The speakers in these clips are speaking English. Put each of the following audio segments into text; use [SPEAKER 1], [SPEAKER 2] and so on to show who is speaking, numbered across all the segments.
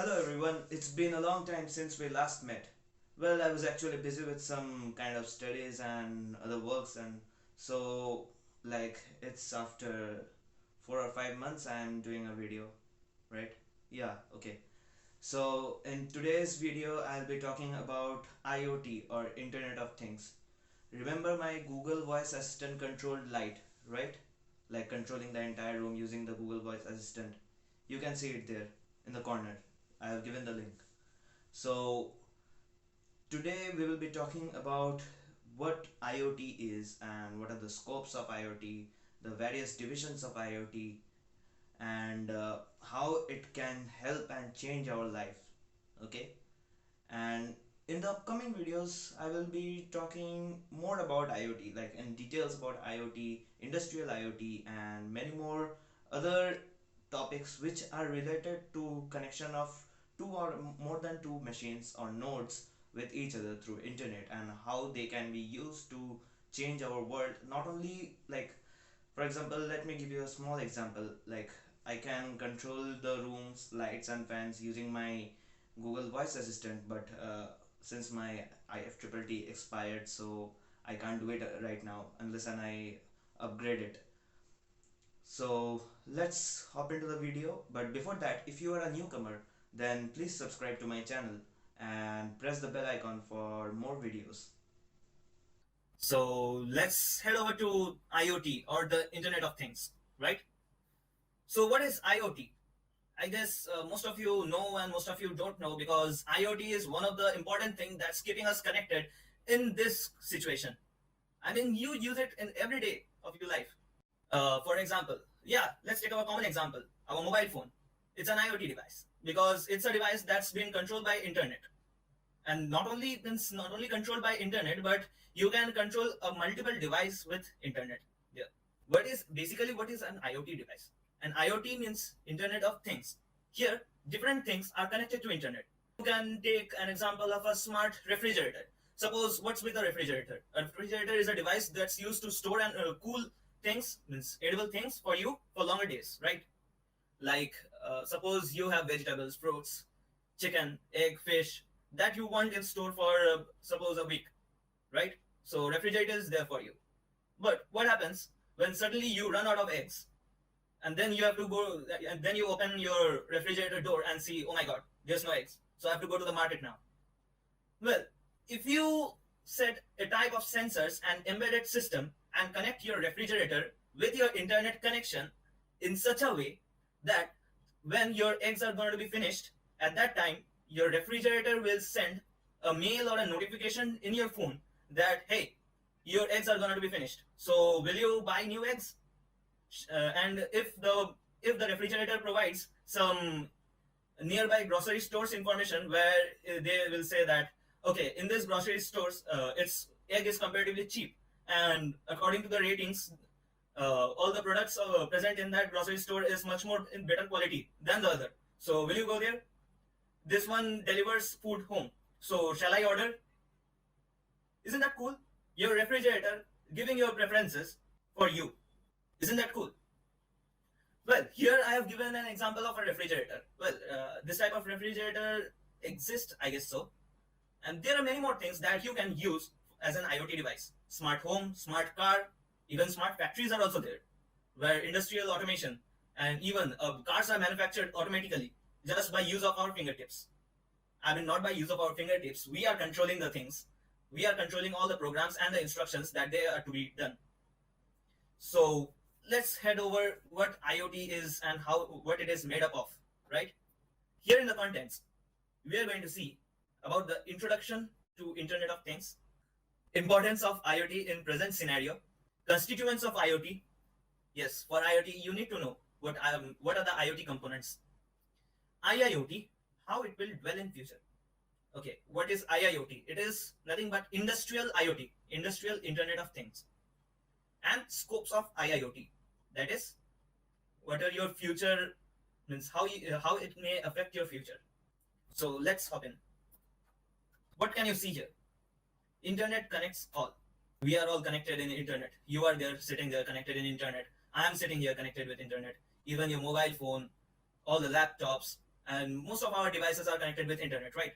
[SPEAKER 1] Hello everyone, it's been a long time since we last met. Well, I was actually busy with some kind of studies and other works, and so it's after 4 or 5 months I'm doing a video, right? Yeah, okay. So in today's video I'll be talking about IoT or Internet of Things. Remember my Google Voice Assistant controlled light, right? Like controlling the entire room using the Google Voice Assistant. You can see it there in the corner. I have given the link. So today we will be talking about what IoT is and what are the scopes of IoT, the various divisions of IoT, and how it can help and change our life. Okay, and in the upcoming videos I will be talking more about IoT, like in details about IoT, industrial IoT, and many more other topics which are related to connection of two or more than two machines or nodes with each other through internet, and how they can be used to change our world. Not only like, for example, let me give you a small example. Like, I can control the room's lights and fans using my Google Voice Assistant, but since my IFTTT expired, so I can't do it right now unless and I upgrade it. So let's hop into the video. But before that, if you are a newcomer, then please subscribe to my channel and press the bell icon for more videos.
[SPEAKER 2] So let's head over to IoT or the Internet of Things, right? So what is IoT? I guess most of you know and most of you don't know, because IoT is one of the important things that's keeping us connected in this situation. I mean, you use it in every day of your life. For example, yeah, let's take our common example, our mobile phone. It's an IoT device because it's a device that's been controlled by internet. And not only controlled by internet, but you can control a multiple device with internet. Yeah. What is an IoT device? An IoT means Internet of Things. Here, different things are connected to internet. You can take an example of a smart refrigerator. Suppose, what's with a refrigerator? A refrigerator is a device that's used to store and cool things, means edible things for you for longer days, right? Like, suppose you have vegetables, fruits, chicken, egg, fish that you want in store for suppose a week, right? So refrigerator is there for you. But what happens when suddenly you run out of eggs, and then you have to go, and then you open your refrigerator door and see, oh my god, there's no eggs. So I have to go to the market now. Well, if you set a type of sensors and embedded system and connect your refrigerator with your internet connection in such a way that when your eggs are going to be finished, at that time, your refrigerator will send a mail or a notification in your phone that, hey, your eggs are going to be finished. So will you buy new eggs? And if the refrigerator provides some nearby grocery stores information where they will say that, okay, in this grocery stores, its egg is comparatively cheap, and according to the ratings, all the products present in that grocery store is much more in better quality than the other. So will you go there? This one delivers food home. So shall I order? Isn't that cool? Your refrigerator giving your preferences for you. Isn't that cool? Well, here I have given an example of a refrigerator. Well, this type of refrigerator exists, I guess so. And there are many more things that you can use as an IoT device. Smart home, smart car, even smart factories are also there, where industrial automation and even cars are manufactured automatically just by use of our fingertips. I mean, not by use of our fingertips. We are controlling the things. We are controlling all the programs and the instructions that they are to be done. So let's head over what IoT is and what it is made up of, right? Here in the contents, we are going to see about the introduction to Internet of Things, importance of IoT in present scenario, constituents of IoT. Yes, for IoT, you need to know what are the IoT components. IIoT, how it will dwell in future. Okay, what is IIoT? It is nothing but industrial IoT, industrial Internet of Things, and scopes of IIoT. That is, what are your future, means how it may affect your future. So let's hop in. What can you see here? Internet connects all. We are all connected in internet. You are there sitting there connected in internet. I am sitting here connected with internet. Even your mobile phone, all the laptops, and most of our devices are connected with internet, right?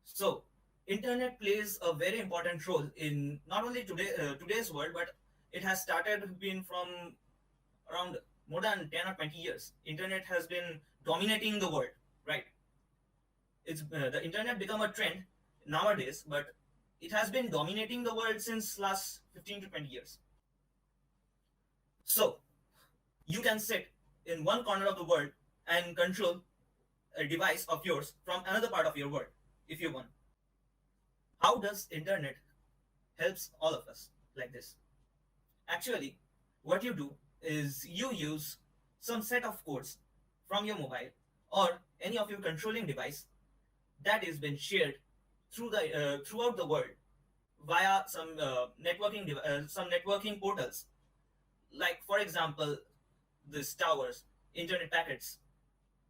[SPEAKER 2] So internet plays a very important role in not only today's world, but it has started been from around more than 10 or 20 years. Internet has been dominating the world, right? It's the internet become a trend nowadays, but it has been dominating the world since last 15 to 20 years. So you can sit in one corner of the world and control a device of yours from another part of your world if you want. How does internet helps all of us like this? Actually, what you do is you use some set of codes from your mobile or any of your controlling device that is been shared throughout the world via some networking portals, like for example these towers, internet packets,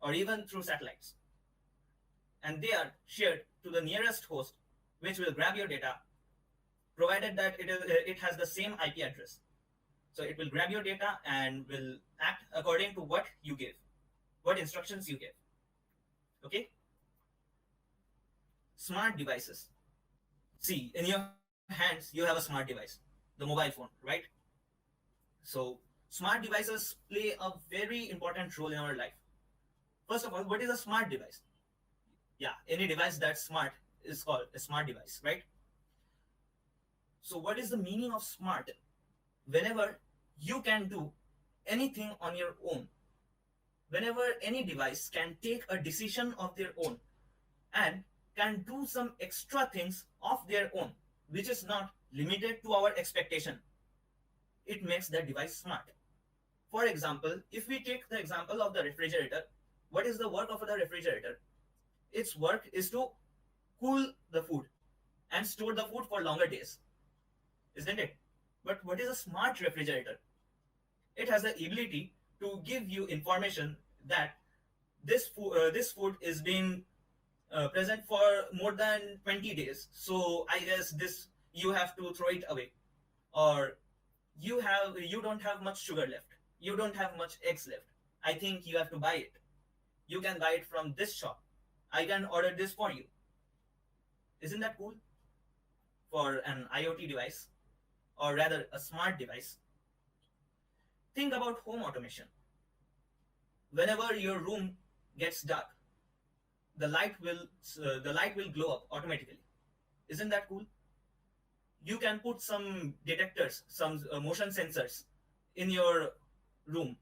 [SPEAKER 2] or even through satellites, and they are shared to the nearest host, which will grab your data, provided that it has the same IP address. So it will grab your data and will act according to what you give, what instructions you give. Okay? Smart devices. See, in your hands, you have a smart device, the mobile phone, right? So, smart devices play a very important role in our life. First of all, what is a smart device? Yeah, any device that's smart is called a smart device, right? So, what is the meaning of smart? Whenever you can do anything on your own, whenever any device can take a decision of their own and can do some extra things of their own, which is not limited to our expectation, it makes that device smart. For example, if we take the example of the refrigerator, what is the work of the refrigerator? Its work is to cool the food and store the food for longer days, isn't it? But what is a smart refrigerator? It has the ability to give you information that this food is being present for more than 20 days. So I guess this you have to throw it away, or you don't have much sugar left. You don't have much eggs left. I think you have to buy it. You can buy it from this shop. I can order this for you. Isn't that cool? For an IoT device, or rather a smart device. Think about home automation. Whenever your room gets dark, the light will glow up automatically. Isn't that cool? You can put some detectors, some motion sensors in your room,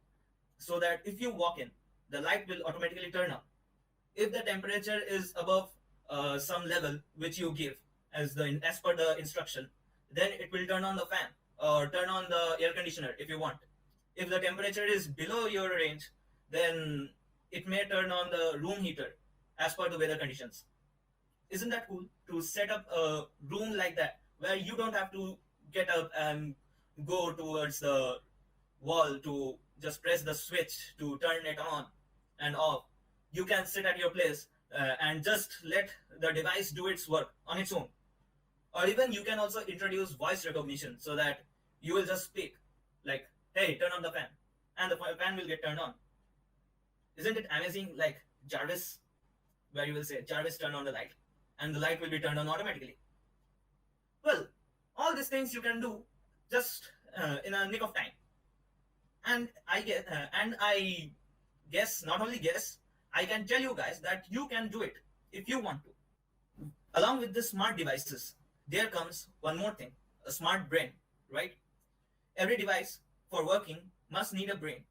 [SPEAKER 2] so that if you walk in, the light will automatically turn on. If the temperature is above some level which you give as per the instruction, then it will turn on the fan or turn on the air conditioner if you want. If the temperature is below your range, then it may turn on the room heater as per the weather conditions. Isn't that cool to set up a room like that where you don't have to get up and go towards the wall to just press the switch to turn it on and off? You can sit at your place and just let the device do its work on its own. Or even you can also introduce voice recognition, so that you will just speak like, hey, turn on the fan, and the fan will get turned on. Isn't it amazing? Like Jarvis, where you will say, Jarvis, turn on the light, and the light will be turned on automatically. Well, all these things you can do just in a nick of time. And I guess, not only guess, I can tell you guys that you can do it if you want to. Along with the smart devices, there comes one more thing, a smart brain, right? Every device for working must need a brain.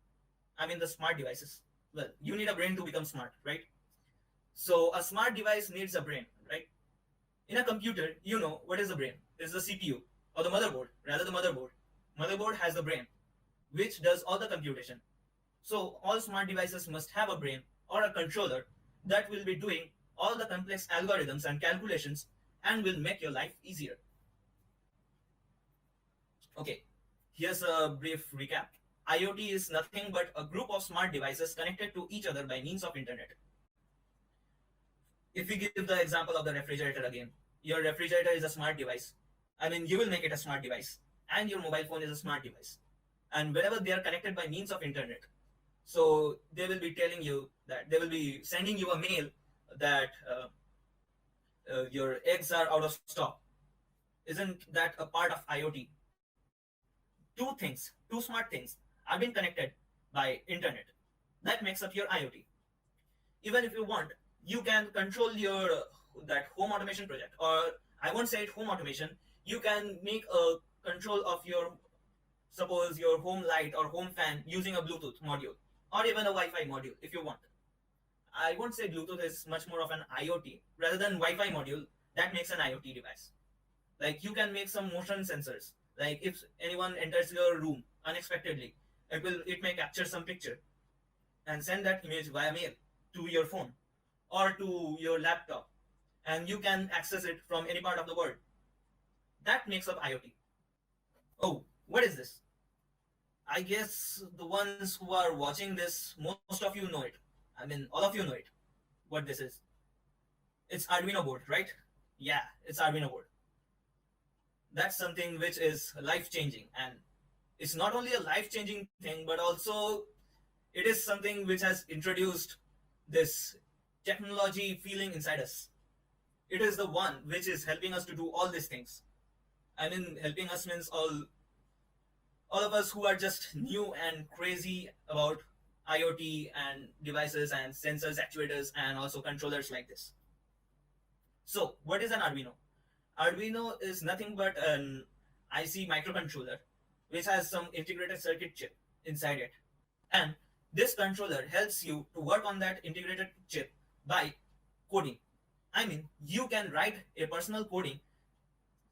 [SPEAKER 2] I mean, the smart devices. Well, you need a brain to become smart, right? So a smart device needs a brain, right? In a computer, you know what is the brain? It's the CPU or the motherboard, rather the motherboard. Motherboard has the brain, which does all the computation. So all smart devices must have a brain or a controller that will be doing all the complex algorithms and calculations and will make your life easier. Okay, here's a brief recap. IoT is nothing but a group of smart devices connected to each other by means of internet. If we give the example of the refrigerator again, your refrigerator is a smart device. I mean, you will make it a smart device, and your mobile phone is a smart device. And whenever they are connected by means of internet, So they will be telling you that they will be sending you a mail that your eggs are out of stock. Isn't that a part of IoT? Two smart things, are being connected by internet. That makes up your IoT. Even if you want, you can control your that home automation project, or I won't say it home automation. You can make a control of your, suppose your home light or home fan, using a Bluetooth module or even a Wi-Fi module if you want. I won't say Bluetooth is much more of an IoT rather than Wi-Fi module. That makes an IoT device. Like you can make some motion sensors. Like if anyone enters your room unexpectedly, it may capture some picture and send that image via mail to your phone or to your laptop, and you can access it from any part of the world. That makes up IoT. Oh, what is this? I guess the ones who are watching this, most of you know it. I mean, all of you know it. What this is? It's Arduino board, right? Yeah, it's Arduino board. That's something which is life changing, and it's not only a life changing thing, but also it is something which has introduced this technology feeling inside us. It is the one which is helping us to do all these things. I mean, helping us means all of us who are just new and crazy about IoT and devices and sensors, actuators, and also controllers like this. So, what is an Arduino? Arduino is nothing but an IC microcontroller which has some integrated circuit chip inside it. And this controller helps you to work on that integrated chip by coding. I mean, you can write a personal code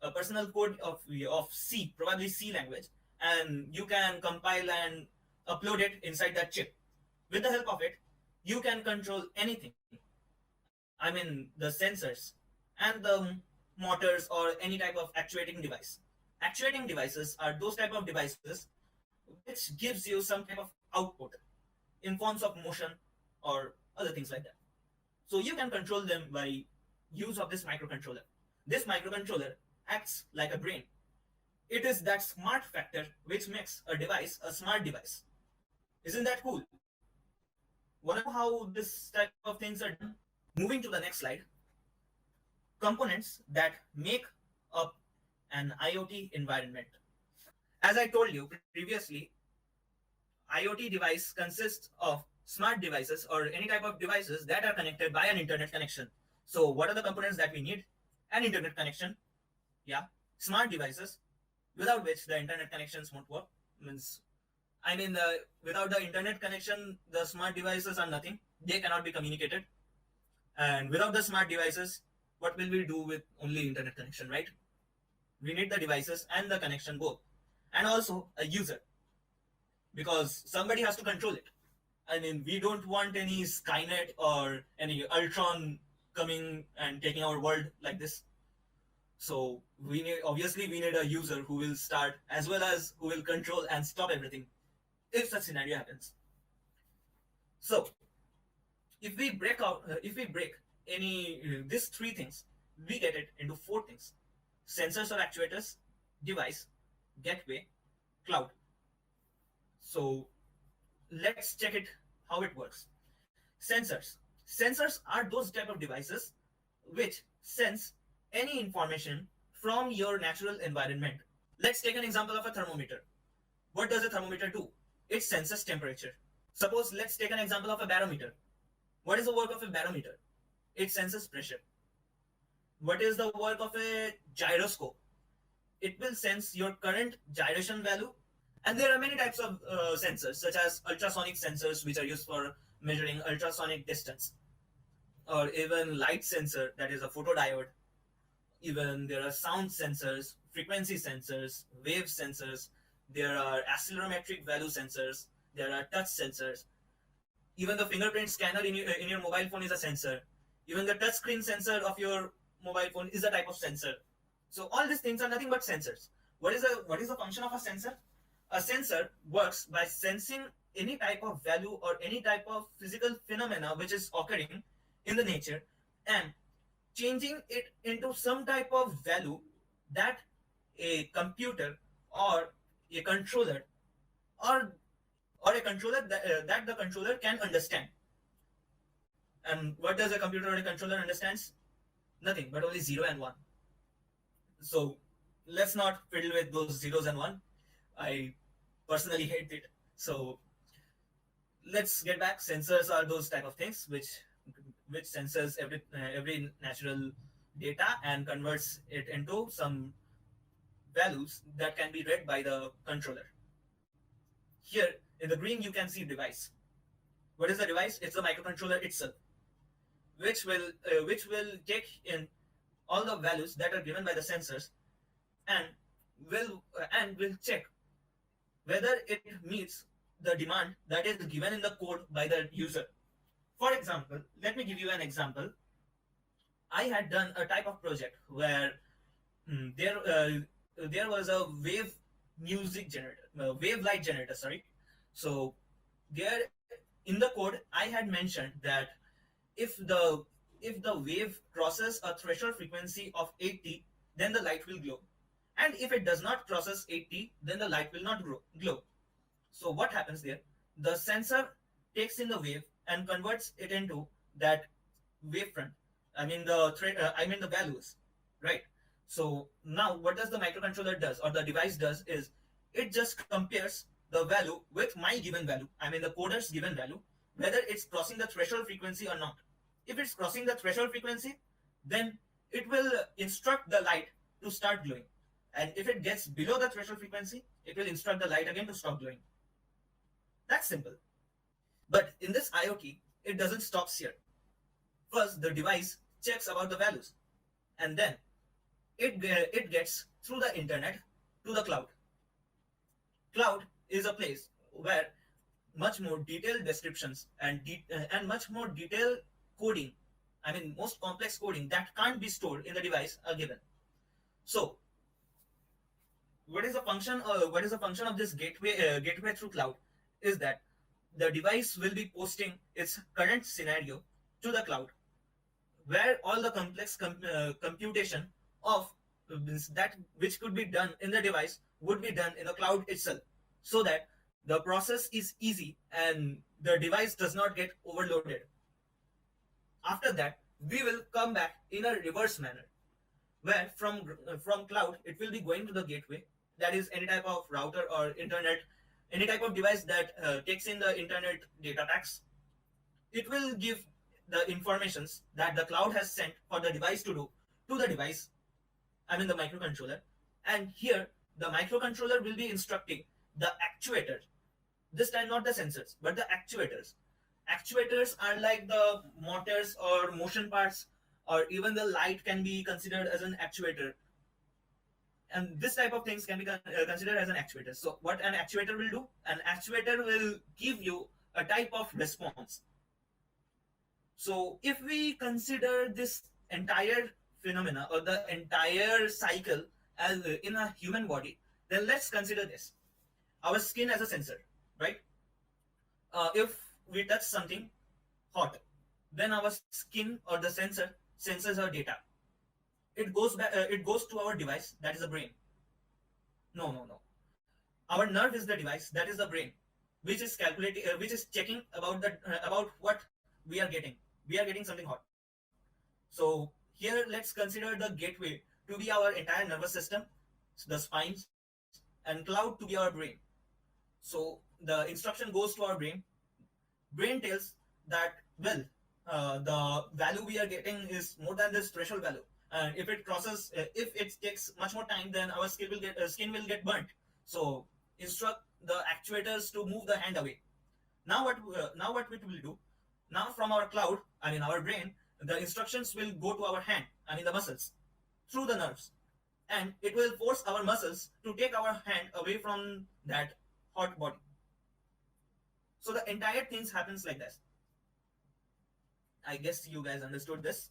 [SPEAKER 2] of C, probably C language, and you can compile and upload it inside that chip. With the help of it, you can control anything. I mean, the sensors and the motors or any type of actuating device. Actuating devices are those type of devices which gives you some type of output in forms of motion or other things like that. So you can control them by use of this microcontroller. This microcontroller acts like a brain. It is that smart factor which makes a device a smart device. Isn't that cool? Want to know how this type of things are done? Moving to the next slide. Components that make up an IoT environment. As I told you previously, IoT device consists of smart devices or any type of devices that are connected by an internet connection. So, what are the components that we need? An internet connection, yeah, smart devices, without which the internet connections won't work. Means, I mean, without the internet connection, the smart devices are nothing. They cannot be communicated. And without the smart devices, what will we do with only internet connection, right? We need the devices and the connection both, and also a user, because somebody has to control it. I mean, we don't want any Skynet or any Ultron coming and taking our world like this. So we need a user who will start as well as who will control and stop everything if such scenario happens. So if we break any these three things, we get it into four things: sensors or actuators, device, gateway, cloud. So let's check it how it works. Sensors. Sensors are those type of devices which sense any information from your natural environment. Let's take an example of a thermometer. What does a thermometer do? It senses temperature. Suppose let's take an example of a barometer. What is the work of a barometer? It senses pressure. What is the work of a gyroscope? It will sense your current gyration value. And there are many types of sensors, such as ultrasonic sensors, which are used for measuring ultrasonic distance, or even light sensor, that is a photodiode. Even there are sound sensors, frequency sensors, wave sensors. There are accelerometric value sensors. There are touch sensors. Even the fingerprint scanner in your mobile phone is a sensor. Even the touch screen sensor of your mobile phone is a type of sensor. So all these things are nothing but sensors. What is the function of a sensor? A sensor works by sensing any type of value or any type of physical phenomena which is occurring in the nature, and changing it into some type of value that a computer or a controller or or a controller that the controller can understand. And what does a computer or a controller understands? Nothing but only 0 and 1. So let's not fiddle with those zeros and 1. I personally hate it. So let's get back. Sensors are those type of things which senses every natural data and converts it into some values that can be read by the controller. Here in the green you can see device. What is the device? It's the microcontroller itself, which will take in all the values that are given by the sensors, and will check whether it meets the demand that is given in the code by the user. For example, let me give you an example. I had done a type of project where there was a wave music generator, wave light generator. Sorry. So there in the code, I had mentioned that if the if the wave crosses a threshold frequency of 80, then the light will glow, and if it does not crosses 80, then the light will not glow. So what happens there? The sensor takes in the wave and converts it into that wavefront. I mean the values, right? So now what does the microcontroller does or the device does is it just compares the value with my given value. I mean the coder's given value, whether it's crossing the threshold frequency or not. If it's crossing the threshold frequency, then it will instruct the light to start glowing. And if it gets below the threshold frequency, it will instruct the light again to stop glowing. That's simple. But in this IoT, it doesn't stop here. First, the device checks about the values, and then it gets through the internet to the cloud. Cloud is a place where much more detailed descriptions and much more detailed coding, I mean most complex coding that can't be stored in the device are given. So what is the function of this gateway through cloud is that the device will be posting its current scenario to the cloud, where all the complex computation of that which could be done in the device would be done in the cloud itself, so that the process is easy and the device does not get overloaded. After that, we will come back in a reverse manner, where from cloud it will be going to the gateway, that is any type of router or internet, any type of device that takes in the internet data packs. It will give the informations that the cloud has sent for the device to do to the device, I mean the microcontroller. And here the microcontroller will be instructing the actuator, this time not the sensors but the actuators. Actuators are like the motors or motion parts, or even the light can be considered as an actuator, and this type of things can be considered as an actuator. So what an actuator will do, an actuator will give you a type of response. So if we consider this entire phenomena or the entire cycle as in a human body, then let's consider this: our skin as a sensor, right? If we touch something hot, then our skin or the sensor senses our data. It goes back. It goes to our device, that is the brain. No, no, no. Our nerve is the device, that is the brain, which is calculating, which is checking about what we are getting. We are getting something hot. So here let's consider the gateway to be our entire nervous system, the spines, and cloud to be our brain. So the instruction goes to our brain. Brain tells that, well, the value we are getting is more than this threshold value, and if it crosses, if it takes much more time, then our skin will get burnt. So instruct the actuators to move the hand away. Now what it will do? Now from our cloud, I mean our brain, the instructions will go to our hand, I mean the muscles, through the nerves, and it will force our muscles to take our hand away from that hot body. So the entire things happens like this. I guess you guys understood this.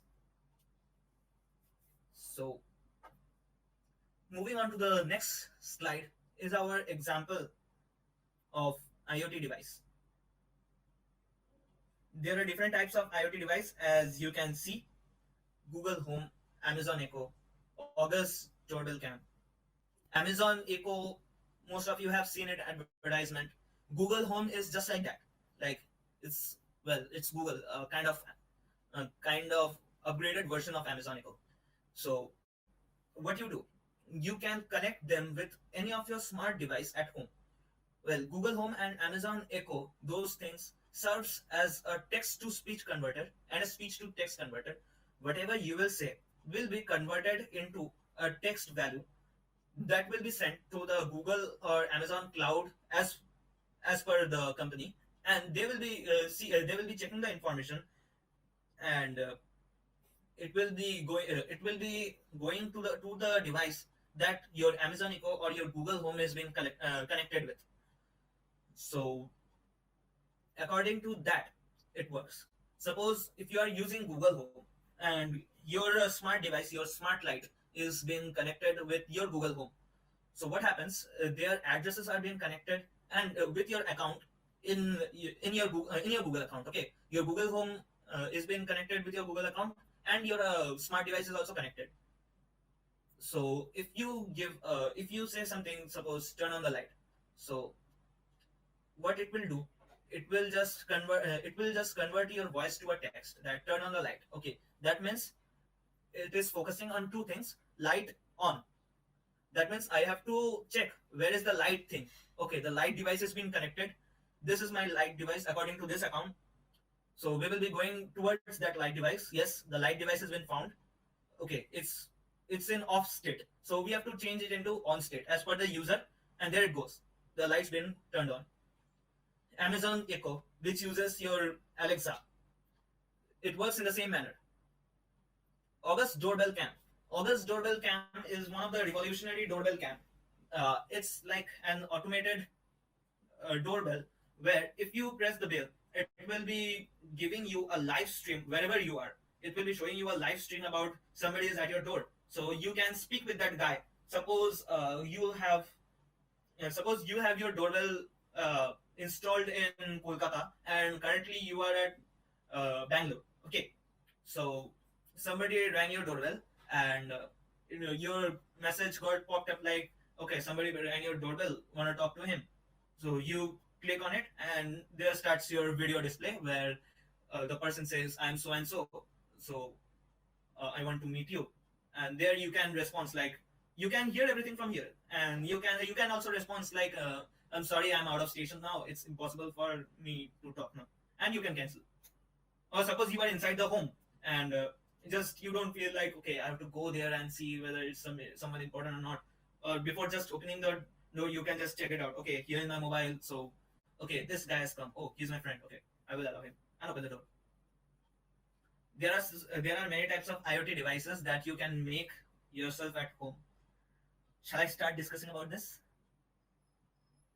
[SPEAKER 2] So moving on to the next slide is our example of IoT device. There are different types of IoT device, as you can see: Google Home, Amazon Echo, August Doorbell Cam. Amazon Echo, most of you have seen it advertisement. Google Home is just like that. Like it's it's Google, kind of upgraded version of Amazon Echo. So what you do, you can connect them with any of your smart device at home. Well, Google Home and Amazon Echo, those things serves as a text to speech converter and a speech to text converter. Whatever you will say will be converted into a text value that will be sent to the Google or Amazon cloud as per the company, and they will be checking the information, and it will be going to the device that your Amazon Echo or your Google Home has been connected with. So according to that, it works. Suppose if you are using Google Home and your smart device, your smart light is being connected with your Google Home. So what happens? Their addresses are being connected, and with your account in your Google account. Okay, your Google Home is being connected with your Google account, and your smart device is also connected. So if you say something, suppose turn on the light. So what it will do, it will just convert your voice to a text that turn on the light. Okay, that means it is focusing on two things: light on. That means I have to check where is the light thing. Okay, the light device is being connected. This is my light device according to this account. So we will be going towards that light device. Yes, the light device has been found. Okay, it's in off state. So we have to change it into on state as per the user, and there it goes. The light's been turned on. Amazon Echo, which uses your Alexa, it works in the same manner. August doorbell cam. August doorbell cam is one of the revolutionary doorbell cam. It's like an automated doorbell where if you press the bell, it will be giving you a live stream wherever you are. It will be showing you a live stream about somebody is at your door. So you can speak with that guy. Suppose you have your doorbell installed in Kolkata and currently you are at Bangalore. Okay, so somebody rang your doorbell and your message got popped up like, okay, somebody rang your doorbell, want to talk to him. So you click on it and there starts your video display where the person says, I'm so and so, so I want to meet you. And there you can respond like, you can hear everything from here, and you can also respond like, I'm sorry, I'm out of station now, it's impossible for me to talk now, and you can cancel. Or suppose you are inside the home and just you don't feel like, okay, I have to go there and see whether it's someone important or not, or before just opening the door you can just check it out. Okay, here in my mobile, so okay, this guy has come, oh, he's my friend, okay, I will allow him and open the door. There are many types of IoT devices that you can make yourself at home. Shall I start discussing about this?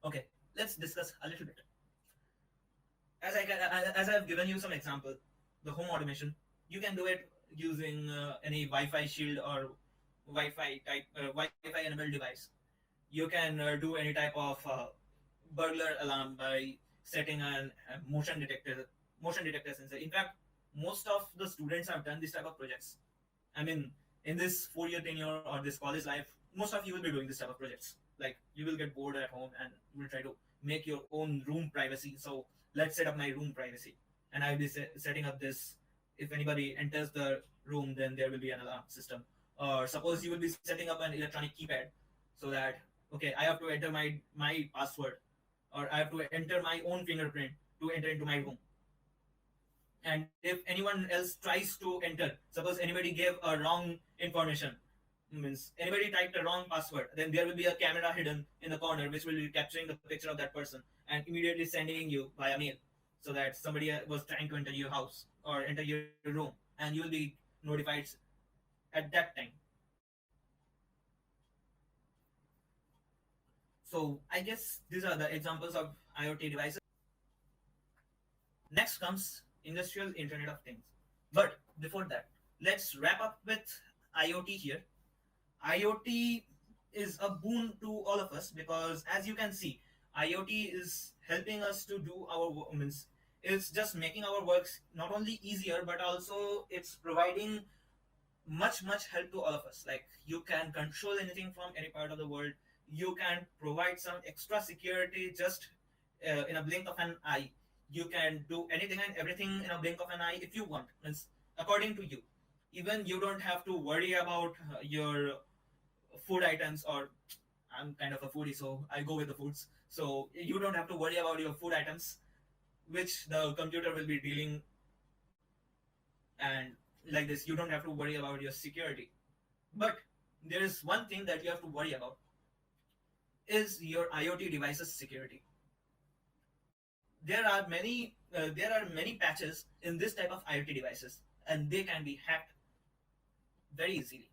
[SPEAKER 2] Okay, let's discuss a little bit. As I have given you some example, the home automation, you can do it using any Wi-Fi shield or Wi-Fi enabled device. You can do any type of burglar alarm by setting a motion detector sensor. In fact, most of the students have done this type of projects. I mean, in this 4 year tenure or this college life, most of you will be doing this type of projects. Like, you will get bored at home and you will try to make your own room privacy. So let's set up my room privacy, and I'll be setting up this. If anybody enters the room, then there will be an alarm system. Or suppose you will be setting up an electronic keypad, so that, okay, I have to enter my password, or I have to enter my own fingerprint to enter into my room. And if anyone else tries to enter, suppose anybody gave a wrong information, means anybody typed a wrong password, then there will be a camera hidden in the corner which will be capturing the picture of that person and immediately sending you via mail, so that somebody was trying to enter your house or enter your room, and you will be notified at that time. So I guess these are the examples of IoT devices. Next comes industrial Internet of Things. But before that, let's wrap up with IoT here. IoT is a boon to all of us because, as you can see, IoT is helping us to do our means. It's just making our works not only easier, but also it's providing much help to all of us. Like, you can control anything from any part of the world. You can provide some extra security just in a blink of an eye. You can do anything and everything in a blink of an eye if you want. Means according to you. Even you don't have to worry about your food items, or I'm kind of a foodie, so I go with the foods. So you don't have to worry about your food items, which the computer will be dealing, and like this, you don't have to worry about your security. But there is one thing that you have to worry about is your IoT devices security. There are many patches in this type of IoT devices, and they can be hacked very easily.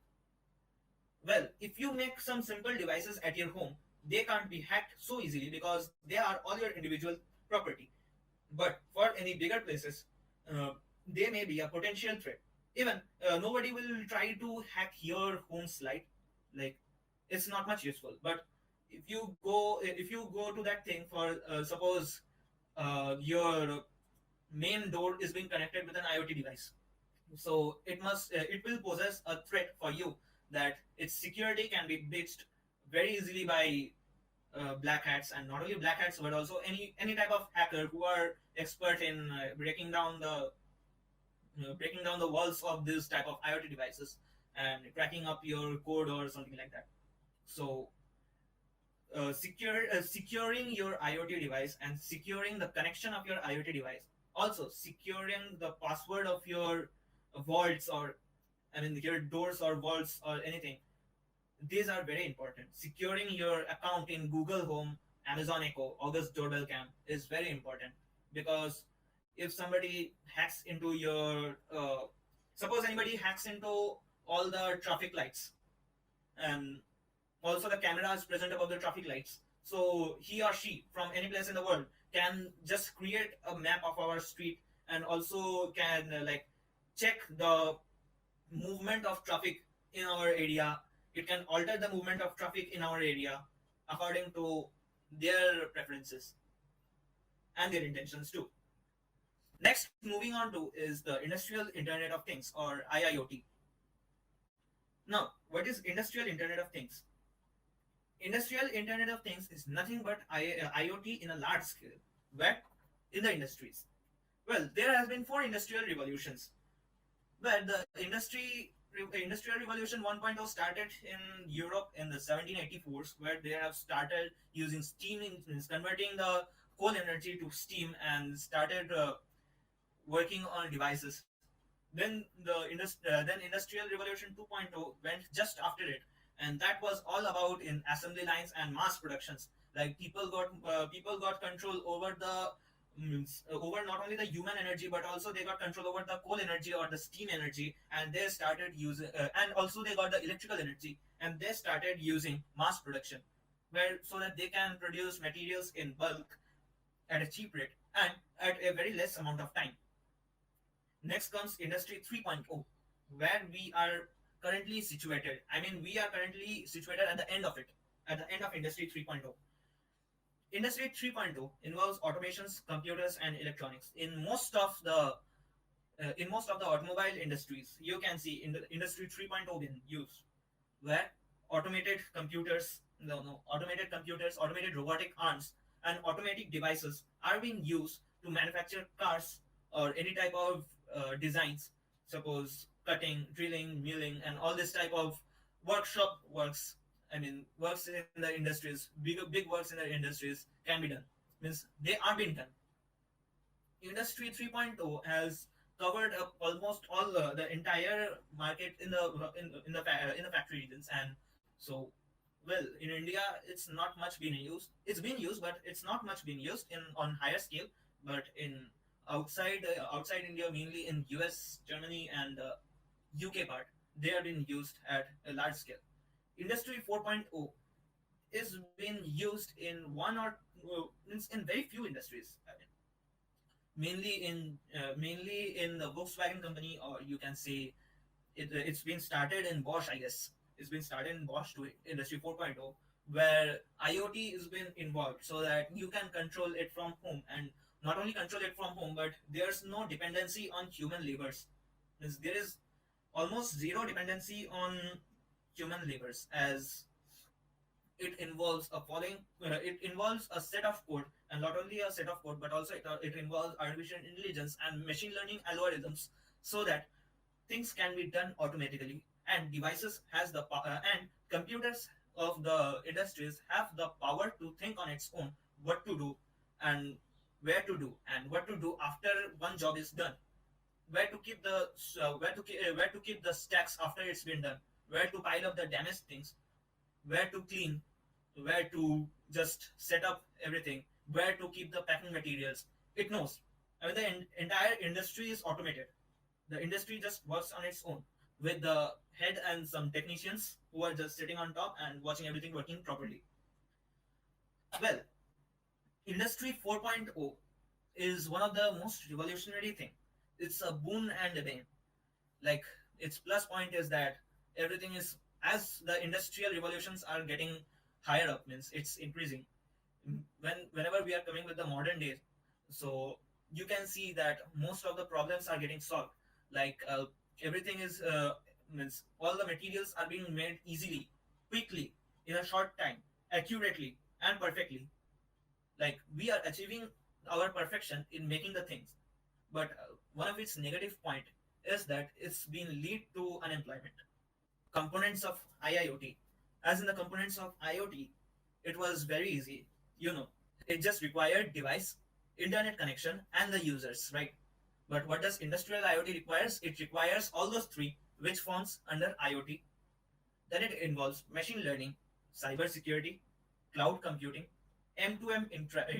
[SPEAKER 2] Well, if you make some simple devices at your home, they can't be hacked so easily because they are all your individual property. But for any bigger places, uh, they may be a potential threat. Even nobody will try to hack your home slide. Like, it's not much useful. But if you go to that thing for suppose your main door is being connected with an IoT device, so it will possess a threat for you that its security can be breached very easily by black hats, and not only black hats but also any type of hacker who are expert in breaking down the walls of this type of IoT devices and cracking up your code or something like that. So securing your IoT device and securing the connection of your IoT device, also securing the password of your vaults, or I mean your doors or vaults or anything. These are very important. Securing your account in Google Home, Amazon Echo, August Doorbell Cam is very important, because if somebody hacks into your suppose anybody hacks into all the traffic lights, and also the cameras present above the traffic lights, so he or she from any place in the world can just create a map of our street, and also can check the movement of traffic in our area. It can alter the movement of traffic in our area according to their preferences and their intentions too. Next, moving on to is the Industrial Internet of Things, or IIoT. Now, what is Industrial Internet of Things? Industrial Internet of Things is nothing but IoT in a large scale. Where? In the industries. Well, there has been four industrial revolutions. Well, the Industrial Revolution 1.0 started in Europe in the 1784s, where they have started using steam engines, converting the coal energy to steam, and started working on devices. Then Industrial Revolution 2.0 went just after it, and that was all about in assembly lines and mass productions. Like people got control over the over not only the human energy, but also they got control over the coal energy or the steam energy, and they started using and also they got the electrical energy, and they started using mass production, where so that they can produce materials in bulk at a cheap rate and at a very less amount of time. Next comes Industry 3.0, where we are currently situated. I mean, we are currently situated at the end of it, at the end of Industry 3.0. Industry 3.0 involves automations, computers, and electronics. In most of the automobile industries, you can see in the Industry 3.0 being used, where automated computers, automated robotic arms, and automatic devices are being used to manufacture cars or any type of designs, suppose cutting, drilling, milling, and all this type of workshop works. I mean, works in the industries, big works in the industries can be done. Means they are being done. Industry 3.0 has covered up almost all the entire market in the factory regions, and so well in India it's not much being used. It's been used, but it's not much being used in on higher scale. But in outside India, mainly in US, Germany, and UK part, they are being used at a large scale. Industry 4.0 is being used in one or in very few industries. I mean, mainly in the Volkswagen company, or you can say it's been started in Bosch, I guess. It's been started in Bosch to Industry 4.0, where IoT has been involved so that you can control it from home, and not only control it from home, but there's no dependency on human labors. There is almost zero dependency on human labors, as it involves a following it involves a set of code, and not only a set of code but also it involves artificial intelligence and machine learning algorithms, so that things can be done automatically, and devices has the and computers of the industries have the power to think on its own what to do, and where to do, and what to do after one job is done, where to keep the where to keep the stacks after it's been done, where to pile up the damaged things, where to clean, where to just set up everything, where to keep the packing materials. It knows. I mean, the entire industry is automated. The industry just works on its own with the head and some technicians who are just sitting on top and watching everything working properly. Well, Industry 4.0 is one of the most revolutionary thing. It's a boon and a bane. Like, its plus point is that everything is, as the industrial revolutions are getting higher up, means it's increasing. Whenever we are coming with the modern days, so you can see that most of the problems are getting solved. Like, everything is means all the materials are being made easily, quickly, in a short time, accurately and perfectly. Like, we are achieving our perfection in making the things, but one of its negative point is that it's been lead to unemployment. Components of IIoT, as in the components of IoT, it was very easy. You know, it just required device, internet connection, and the users, right? But what does industrial IoT requires? It requires all those three, which forms under IoT. Then it involves machine learning, cyber security, cloud computing, M2M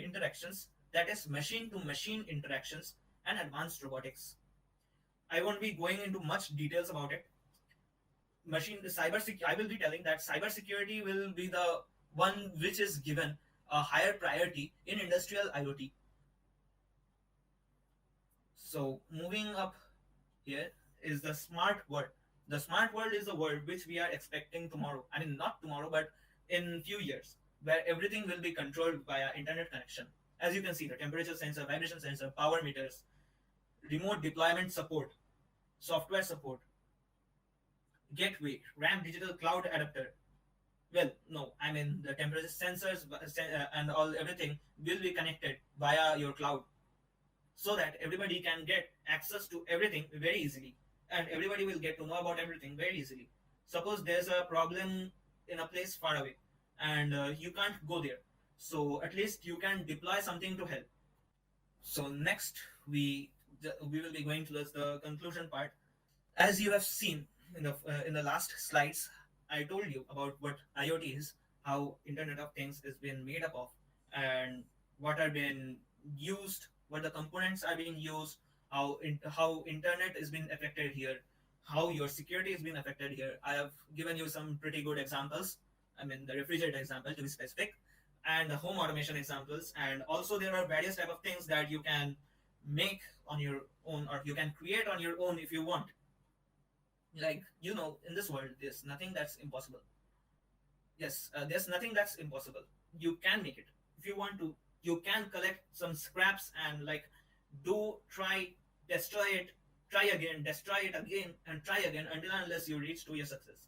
[SPEAKER 2] interactions, that is machine to machine interactions, and advanced robotics. I won't be going into much details about it. I will be telling that cybersecurity will be the one which is given a higher priority in industrial IoT. So moving up here is the smart world. The smart world is the world which we are expecting tomorrow. I mean, not tomorrow, but in few years, where everything will be controlled via internet connection. As you can see, the temperature sensor, vibration sensor, power meters, remote deployment support, software support, gateway, RAM digital cloud adapter. Well, no, I mean the temperature sensors and all everything will be connected via your cloud, so that everybody can get access to everything very easily, and everybody will get to know about everything very easily. Suppose there's a problem in a place far away, and you can't go there, so at least you can deploy something to help. So next, we will be going towards the conclusion part. As you have seen in the last slides, I told you about what IoT is, how Internet of Things is being made up of, and what are being used, what the components are being used, how internet is being affected here, how your security is being affected here. I have given you some pretty good examples. I mean, the refrigerator example to be specific, and the home automation examples, and also there are various type of things that you can make on your own, or you can create on your own if you want. Like, in this world there's nothing that's impossible. Yes, there's nothing that's impossible. You can make it if you want to. You can collect some scraps and, like, do try, destroy it, try again, destroy it again, and try again until and unless you reach to your success.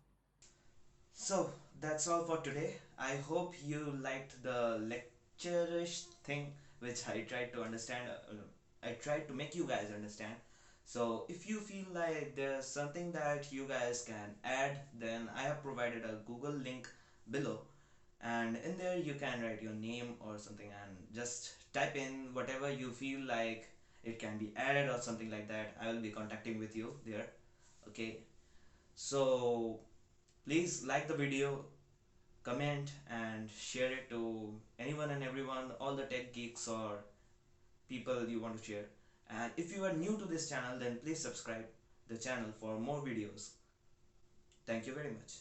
[SPEAKER 1] So that's all for today. I hope you liked the lecture-ish thing which I tried to understand. I tried to make you guys understand. So if you feel like there's something that you guys can add, then I have provided a Google link below, and in there you can write your name or something and just type in whatever you feel like it can be added or something like that. I will be contacting with you there. Okay, so please like the video, comment and share it to anyone and everyone, all the tech geeks or people you want to share. And if you are new to this channel, then please subscribe the channel for more videos. Thank you very much.